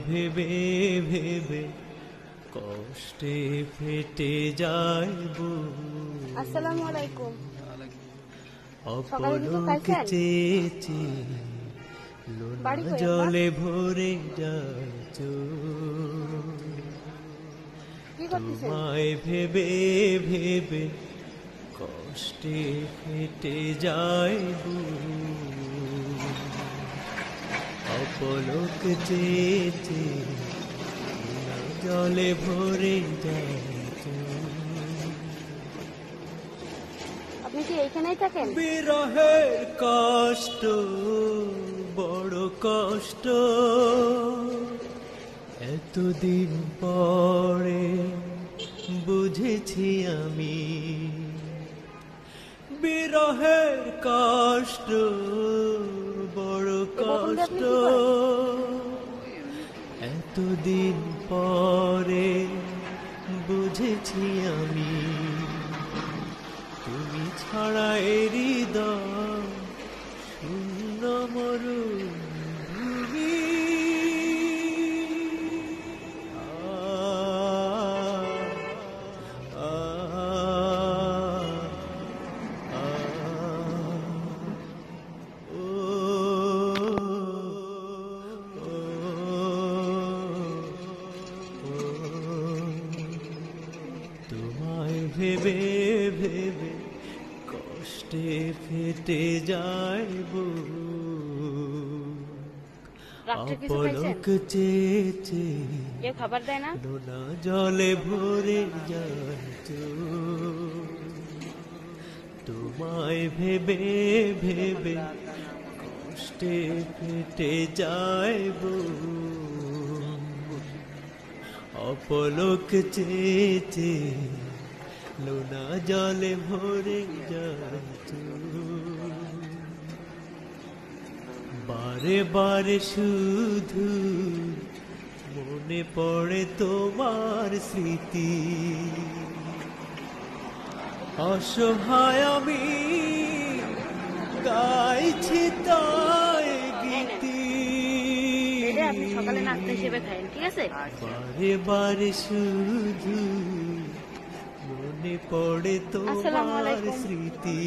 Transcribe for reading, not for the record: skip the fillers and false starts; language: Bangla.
ভেবে ভেবে কষ্টে ফেটে যায় বুক। আসসালামু আলাইকুম। অপলক চেয়ে চেয়ে লোনা জলে ভরে যায় চোখ। তোমায় ভেবে ভেবে কষ্টে ফেটে যায় বুক। অপলক চেয়ে চেয়ে লোনা জলে ভরে যায় চোখ। আপনি কি এইখানেই থাকেন? বিরহের কষ্ট বড় কষ্ট, এতদিন পরে বুঝেছি আমি। বিরহের কষ্ট বড় কষ্ট, এতদিন পরে বুঝেছি আমি। তুমি ছাড়া এই হৃদয় শূন্য মরুভূমি। তোমায় ভেবে ভেবে কষ্টে ফেটে যায় বুক। অপলক চেয়ে চেয়ে খাবার দেয় না, লোনা জলে ভরে যায় চোখ। তোমায় ভেবে ভেবে কষ্টে ফেটে যায় বুক। অপলক চেয়ে চেয়ে লোনা জলে ভরে যায় চোখ। বারে বারে শুধু মনে পড়ে তোমার স্মৃতি। অসহায় আমি গাইছি তাই গীতি। আপনি সকালে নাস্তা হিসেবে খাইন, ঠিক আছে? বারে বারে শুধু মনে পড়ে তোমার স্মৃতি।